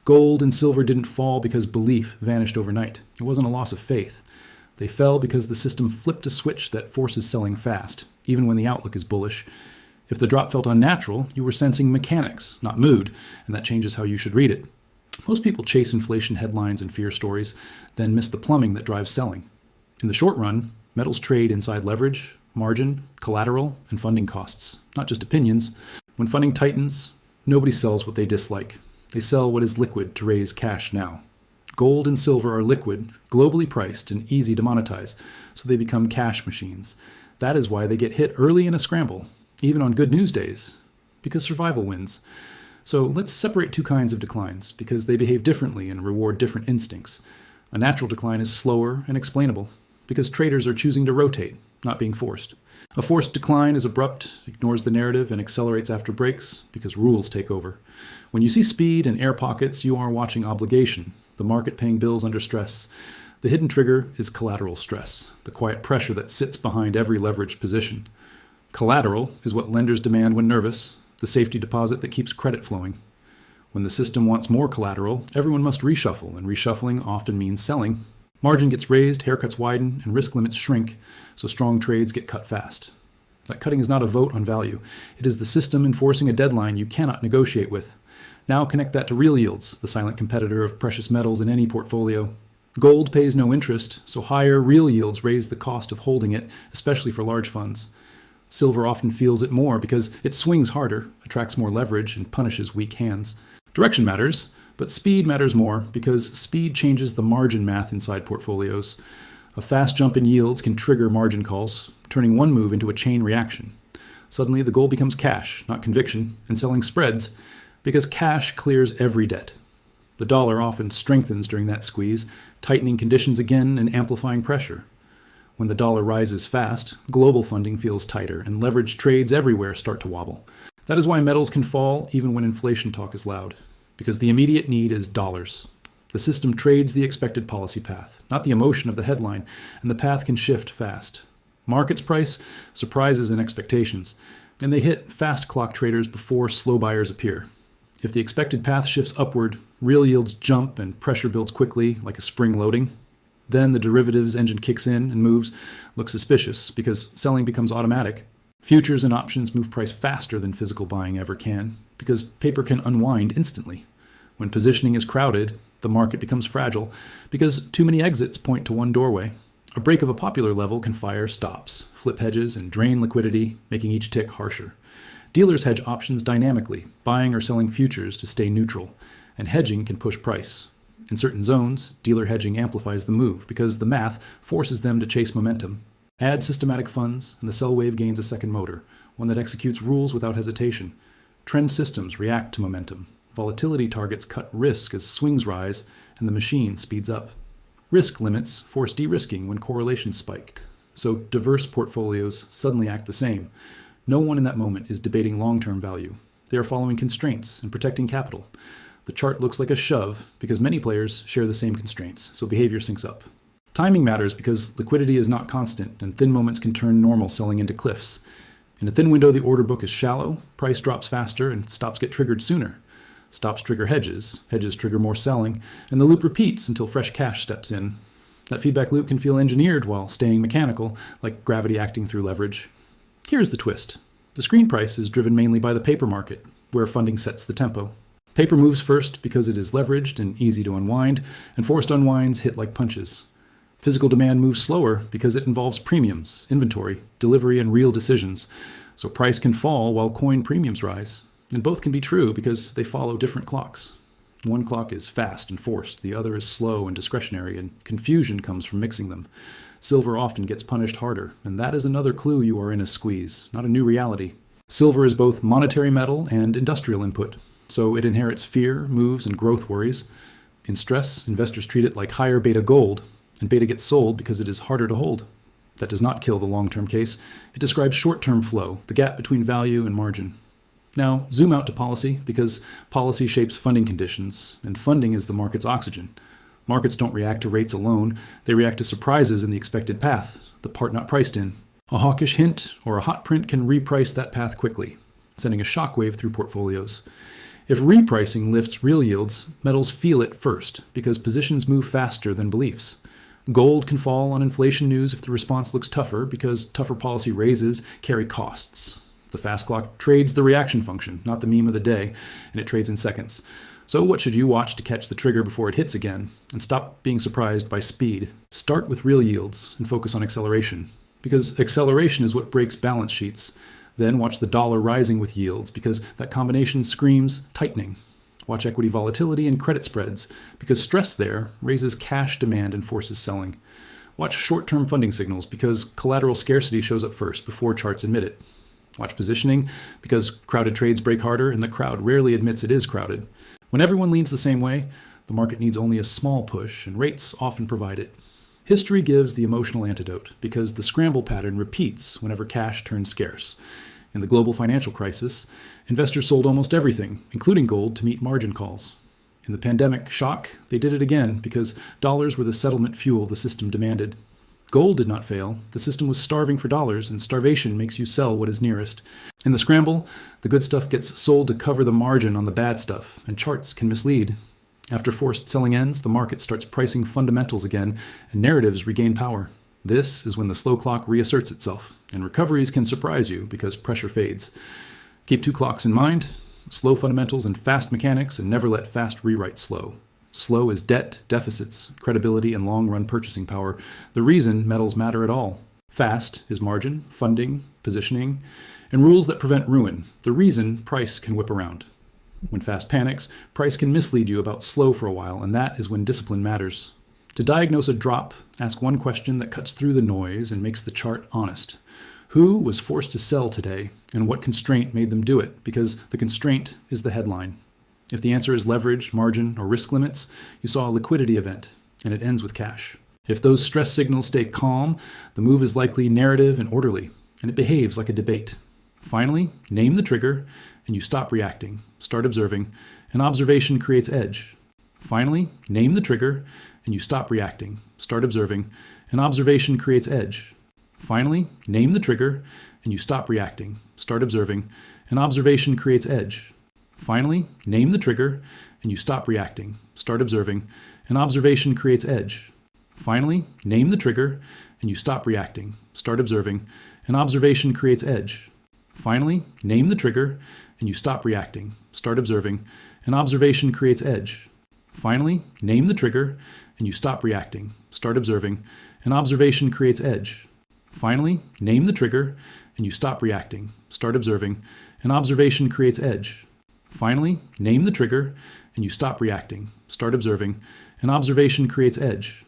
Gold and silver didn't fall because belief vanished overnight. It wasn't a loss of faith. They fell because the system flipped a switch that forces selling fast, even when the outlook is bullish. If the drop felt unnatural, you were sensing mechanics, not mood, and that changes how you should read it. Most people chase inflation headlines and fear stories, then miss the plumbing that drives selling. In the short run, metals trade inside leverage, margin, collateral, and funding costs, not just opinions. When funding tightens, nobody sells what they dislike. They sell what is liquid to raise cash now. Gold and silver are liquid, globally priced, and easy to monetize, so they become cash machines. That is why they get hit early in a scramble, even on good news days, because survival wins. So let's separate two kinds of declines, because they behave differently and reward different instincts. A natural decline is slower and explainable, because traders are choosing to rotate, not being forced. A forced decline is abrupt, ignores the narrative, and accelerates after breaks, because rules take over. When you see speed and air pockets, you are watching obligation, the market paying bills under stress. The hidden trigger is collateral stress, the quiet pressure that sits behind every leveraged position. Collateral is what lenders demand when nervous, the safety deposit that keeps credit flowing. When the system wants more collateral, everyone must reshuffle, and reshuffling often means selling. Margin gets raised, haircuts widen, and risk limits shrink, so strong trades get cut fast. That cutting is not a vote on value. It is the system enforcing a deadline you cannot negotiate with. Now connect that to real yields, the silent competitor of precious metals in any portfolio. Gold pays no interest, so higher real yields raise the cost of holding it, especially for large funds. Silver often feels it more because it swings harder, attracts more leverage, and punishes weak hands. Direction matters, but speed matters more because speed changes the margin math inside portfolios. A fast jump in yields can trigger margin calls, turning one move into a chain reaction. Suddenly, the goal becomes cash, not conviction, and selling spreads, because cash clears every debt. The dollar often strengthens during that squeeze, tightening conditions again and amplifying pressure. When the dollar rises fast, global funding feels tighter, and leveraged trades everywhere start to wobble. That is why metals can fall even when inflation talk is loud, because the immediate need is dollars. The system trades the expected policy path, not the emotion of the headline, and the path can shift fast. Markets price surprises and expectations, and they hit fast clock traders before slow buyers appear. If the expected path shifts upward, real yields jump and pressure builds quickly, like a spring loading. Then the derivatives engine kicks in and moves look suspicious because selling becomes automatic. Futures and options move price faster than physical buying ever can because paper can unwind instantly. When positioning is crowded, the market becomes fragile because too many exits point to one doorway. A break of a popular level can fire stops, flip hedges, and drain liquidity, making each tick harsher. Dealers hedge options dynamically, buying or selling futures to stay neutral, and hedging can push price. In certain zones, dealer hedging amplifies the move because the math forces them to chase momentum. Add systematic funds, and the sell wave gains a second motor, one that executes rules without hesitation. Trend systems react to momentum. Volatility targets cut risk as swings rise, and the machine speeds up. Risk limits force de-risking when correlations spike, so diverse portfolios suddenly act the same. No one in that moment is debating long-term value. They are following constraints and protecting capital. The chart looks like a shove because many players share the same constraints, so behavior syncs up. Timing matters because liquidity is not constant, and thin moments can turn normal selling into cliffs. In a thin window, the order book is shallow, price drops faster, and stops get triggered sooner. Stops trigger hedges, hedges trigger more selling, and the loop repeats until fresh cash steps in. That feedback loop can feel engineered while staying mechanical, like gravity acting through leverage. Here's the twist. The screen price is driven mainly by the paper market, where funding sets the tempo. Paper moves first because it is leveraged and easy to unwind, and forced unwinds hit like punches. Physical demand moves slower because it involves premiums, inventory, delivery, and real decisions, so price can fall while coin premiums rise. And both can be true because they follow different clocks. One clock is fast and forced, the other is slow and discretionary, and confusion comes from mixing them. Silver often gets punished harder, and that is another clue you are in a squeeze, not a new reality. Silver is both monetary metal and industrial input, so it inherits fear, moves, and growth worries. In stress, investors treat it like higher beta gold, and beta gets sold because it is harder to hold. That does not kill the long-term case. It describes short-term flow, the gap between value and margin. Now, zoom out to policy, because policy shapes funding conditions, and funding is the market's oxygen. Markets don't react to rates alone, they react to surprises in the expected path, the part not priced in. A hawkish hint or a hot print can reprice that path quickly, sending a shockwave through portfolios. If repricing lifts real yields, metals feel it first because positions move faster than beliefs. Gold can fall on inflation news if the response looks tougher because tougher policy raises carry costs. The fast clock trades the reaction function, not the meme of the day, and it trades in seconds. So what should you watch to catch the trigger before it hits again? And stop being surprised by speed. Start with real yields and focus on acceleration, because acceleration is what breaks balance sheets. Then watch the dollar rising with yields, because that combination screams tightening. Watch equity volatility and credit spreads, because stress there raises cash demand and forces selling. Watch short-term funding signals, because collateral scarcity shows up first before charts admit it. Watch positioning, because crowded trades break harder and the crowd rarely admits it is crowded. When everyone leans the same way, the market needs only a small push, and rates often provide it. History gives the emotional antidote, because the scramble pattern repeats whenever cash turns scarce. In the global financial crisis, investors sold almost everything, including gold, to meet margin calls. In the pandemic shock, they did it again because dollars were the settlement fuel the system demanded. Gold did not fail. The system was starving for dollars, and starvation makes you sell what is nearest. In the scramble, the good stuff gets sold to cover the margin on the bad stuff, and charts can mislead. After forced selling ends, the market starts pricing fundamentals again, and narratives regain power. This is when the slow clock reasserts itself, and recoveries can surprise you because pressure fades. Keep two clocks in mind: slow fundamentals and fast mechanics, and never let fast rewrite slow. Slow is debt, deficits, credibility, and long-run purchasing power, the reason metals matter at all. Fast is margin, funding, positioning, and rules that prevent ruin, the reason price can whip around. When fast panics, price can mislead you about slow for a while, and that is when discipline matters. To diagnose a drop, ask one question that cuts through the noise and makes the chart honest. Who was forced to sell today, and what constraint made them do it? Because the constraint is the headline. If the answer is leverage, margin, or risk limits, you saw a liquidity event, and it ends with cash. If those stress signals stay calm, the move is likely narrative and orderly, and it behaves like a debate. Finally, name the trigger, and you stop reacting. Start observing, and observation creates edge. Finally, name the trigger, and you stop reacting. Start observing, and observation creates edge. Finally, name the trigger, and you stop reacting. Start observing, and observation creates edge. Finally, name the trigger, and you stop reacting. Start observing, and observation creates edge. Finally, name the trigger, and you stop reacting. Start observing, and observation creates edge. Finally, name the trigger, and you stop reacting. Start observing, and observation creates edge. Finally, name the trigger, and you stop reacting. Start observing, and observation creates edge. Finally, name the trigger, and you stop reacting. Start observing, and observation creates edge. Finally, name the trigger, and you stop reacting. Start observing, and observation creates edge.